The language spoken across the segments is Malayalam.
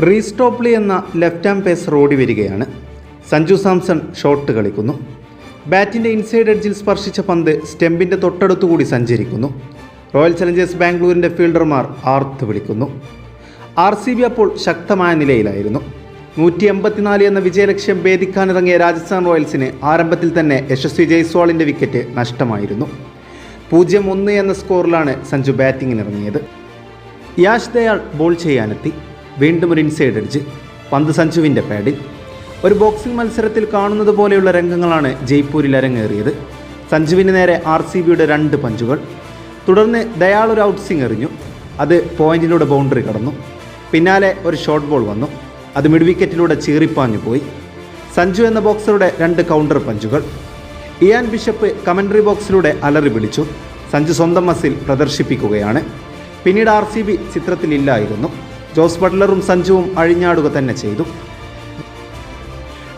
റീസ്റ്റോപ്ലി എന്ന ലെഫ്റ്റ് ആം പേസർ ഓടി വരികയാണ്. സഞ്ജു സാംസൺ ഷോട്ട് കളിക്കുന്നു. ബാറ്റിൻ്റെ ഇൻസൈഡ് എഡ്ജിൽ സ്പർശിച്ച പന്ത് സ്റ്റെമ്പിൻ്റെ തൊട്ടടുത്തുകൂടി സഞ്ചരിക്കുന്നു. റോയൽ ചലഞ്ചേഴ്സ് ബാംഗ്ലൂരിൻ്റെ ഫീൽഡർമാർ ആർത്ത് വിളിക്കുന്നു. RCB അപ്പോൾ ശക്തമായ നിലയിലായിരുന്നു. 184 എന്ന വിജയലക്ഷ്യം ഭേദിക്കാനിറങ്ങിയ രാജസ്ഥാൻ റോയൽസിന് ആരംഭത്തിൽ തന്നെ യശസ്വി ജയ്സ്വാളിൻ്റെ വിക്കറ്റ് നഷ്ടമായിരുന്നു. 0-1 എന്ന സ്കോറിലാണ് സഞ്ജു ബാറ്റിങ്ങിനിറങ്ങിയത്. യാഷ് ദയാൾ ബോൾ ചെയ്യാനെത്തി. വീണ്ടും ഒരു ഇൻസൈഡ് എഡ്ജ്. പന്ത് സഞ്ജുവിൻ്റെ പാഡിൽ. ഒരു ബോക്സിംഗ് മത്സരത്തിൽ കാണുന്നത് പോലെയുള്ള രംഗങ്ങളാണ് ജയ്പൂരിൽ അരങ്ങേറിയത്. സഞ്ജുവിന് നേരെ RCBയുടെ 2 പഞ്ചുകൾ. തുടർന്ന് ദയാൾ ഒരു ഔട്ട് സ്വിംഗ് എറിഞ്ഞു. അത് പോയിന്റിലൂടെ ബൗണ്ടറി കടന്നു. പിന്നാലെ ഒരു ഷോർട്ട് ബോൾ വന്നു. അത് മിഡ് വിക്കറ്റിലൂടെ ചീറിപ്പാഞ്ഞു പോയി. സഞ്ജു എന്ന ബോക്സറുടെ 2 കൗണ്ടർ പഞ്ചുകൾ. ഇയാൻ ബിഷപ്പ് കമൻട്രി ബോക്സിലൂടെ അലറി വിളിച്ചു. സഞ്ജു സ്വന്തം മസിൽ പ്രദർശിപ്പിക്കുകയാണ്. പിന്നീട് RCB ചിത്രത്തിലില്ലായിരുന്നു. ജോസ് ബട്ട്ലറും സഞ്ജുവും അഴിഞ്ഞാടുക തന്നെ ചെയ്തു.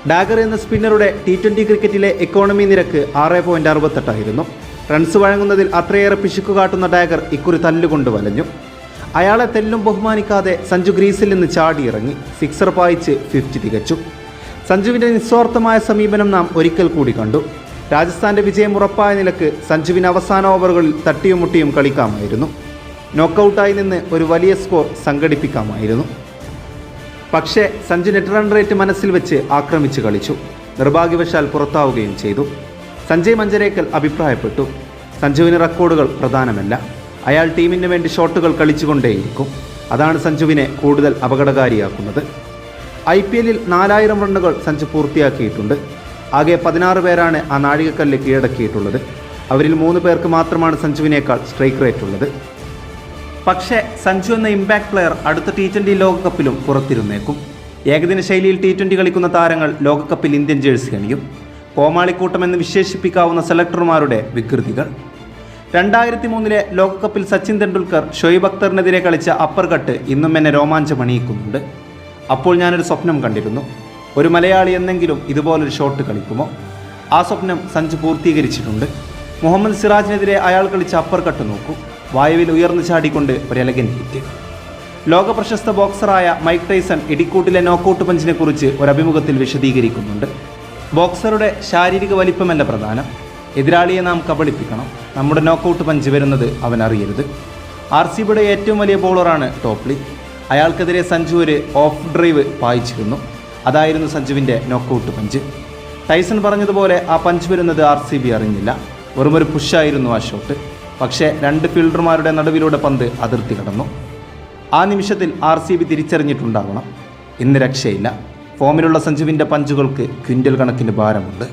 ഡാഗർ എന്ന സ്പിന്നറുടെ T20 ക്രിക്കറ്റിലെ എക്കോണമി നിരക്ക് 6.68 ആയിരുന്നു. റൺസ് വഴങ്ങുന്നതിൽ അത്രയേറെ പിശുക്കു കാട്ടുന്ന ഡാഗർ ഇക്കുറി തല്ലുകൊണ്ട് വലഞ്ഞു. അയാളെ തെല്ലും ബഹുമാനിക്കാതെ സഞ്ജു ഗ്രീസിൽ നിന്ന് ചാടിയിറങ്ങി. സിക്സർ പായിച്ച് 50 തികച്ചു. സഞ്ജുവിൻ്റെ നിസ്വാർത്ഥമായ സമീപനം നാം ഒരിക്കൽ കൂടി കണ്ടു. രാജസ്ഥാൻ്റെ വിജയം ഉറപ്പായ നിലക്ക് സഞ്ജുവിന് അവസാന ഓവറുകളിൽ തട്ടിയും മുട്ടിയും കളിക്കാമായിരുന്നു. നോക്കൌട്ടായി നിന്ന് ഒരു വലിയ സ്കോർ സംഘടിപ്പിക്കാമായിരുന്നു. പക്ഷേ സഞ്ജു നെറ്റ് റൺ റേറ്റ് മനസ്സിൽ വെച്ച് ആക്രമിച്ച് കളിച്ചു. നിർഭാഗ്യവശാൽ പുറത്താവുകയും ചെയ്തു. സഞ്ജയ് മഞ്ചരേക്കൽ അഭിപ്രായപ്പെട്ടു, സഞ്ജുവിന് റെക്കോർഡുകൾ പ്രധാനമല്ല, അയാൾ ടീമിന് വേണ്ടി ഷോട്ടുകൾ കളിച്ചുകൊണ്ടേയിരിക്കും. അതാണ് സഞ്ജുവിനെ കൂടുതൽ അപകടകാരിയാക്കുന്നത്. IPLൽ 4000 റണ്ണുകൾ സഞ്ജു പൂർത്തിയാക്കിയിട്ടുണ്ട്. ആകെ 16 പേരാണ് ആ നാഴികക്കല്ല് കീഴടക്കിയിട്ടുള്ളത്. അവരിൽ 3 പേർക്ക് മാത്രമാണ് സഞ്ജുവിനേക്കാൾ സ്ട്രൈക്ക് റേറ്റ് ഉള്ളത്. പക്ഷേ സഞ്ജു എന്ന ഇമ്പാക്ട് പ്ലെയർ അടുത്ത T20 ലോകകപ്പിലും പുറത്തിരുന്നേക്കും. ഏകദിന ശൈലിയിൽ T20 കളിക്കുന്ന താരങ്ങൾ ലോകകപ്പിൽ ഇന്ത്യൻ ജേഴ്സി അണിയും. കോമാളിക്കൂട്ടം എന്ന് വിശേഷിപ്പിക്കാവുന്ന സെലക്ടർമാരുടെ വികൃതികൾ. 2003 ലോകകപ്പിൽ സച്ചിൻ തെണ്ടുൽക്കർ ഷൊയ്ബ് അക്തറിനെതിരെ കളിച്ച അപ്പർ കട്ട് ഇന്നും എന്നെ രോമാഞ്ചമണിയിക്കുന്നുണ്ട്. അപ്പോൾ ഞാനൊരു സ്വപ്നം കണ്ടിരുന്നു, ഒരു മലയാളി എന്നെങ്കിലും ഇതുപോലൊരു ഷോട്ട് കളിക്കുമോ. ആ സ്വപ്നം സഞ്ജു പൂർത്തീകരിച്ചിട്ടുണ്ട്. മുഹമ്മദ് സിറാജിനെതിരെ അയാൾ കളിച്ച അപ്പർ കട്ട് നോക്കൂ. വായുവിൽ ഉയർന്നു ചാടിക്കൊണ്ട് ഒരു എലഗൻ ഹിറ്റ്. ലോക പ്രശസ്ത ബോക്സറായ മൈക്ക് ടൈസൺ ഇടിക്കൂട്ടിലെ നോക്കൌട്ട് പഞ്ചിനെ കുറിച്ച് ഒരു അഭിമുഖത്തിൽ വിശദീകരിക്കുന്നുണ്ട്. ബോക്സറുടെ ശാരീരിക വലിപ്പമല്ല പ്രധാനം, എതിരാളിയെ നാം കബളിപ്പിക്കണം. നമ്മുടെ നോക്കൌട്ട് പഞ്ച് വരുന്നത് അവൻ അറിയരുത്. RCBയുടെ ഏറ്റവും വലിയ ബോളറാണ് ടോപ്ലി. അയാൾക്കെതിരെ സഞ്ജു ഒരു ഓഫ് ഡ്രൈവ് പായിച്ചിരുന്നു. അതായിരുന്നു സഞ്ജുവിൻ്റെ നോക്കൌട്ട് പഞ്ച്. ടൈസൺ പറഞ്ഞതുപോലെ ആ പഞ്ച് വരുന്നത് RCB അറിഞ്ഞില്ല. വെറുമൊരു പുഷായിരുന്നു ആ ഷോട്ട്. പക്ഷേ 2 ഫീൽഡർമാരുടെ നടുവിലൂടെ പന്ത് അതിർത്തി കടന്നു. ആ നിമിഷത്തിൽ RCB തിരിച്ചറിഞ്ഞിട്ടുണ്ടാവണം, ഇന്ന് രക്ഷയില്ല. ഫോമിലുള്ള സഞ്ജുവിൻ്റെ പഞ്ചുകൾക്ക് ക്വിൻ്റൽ കണക്കിന് ഭാരമുണ്ട്.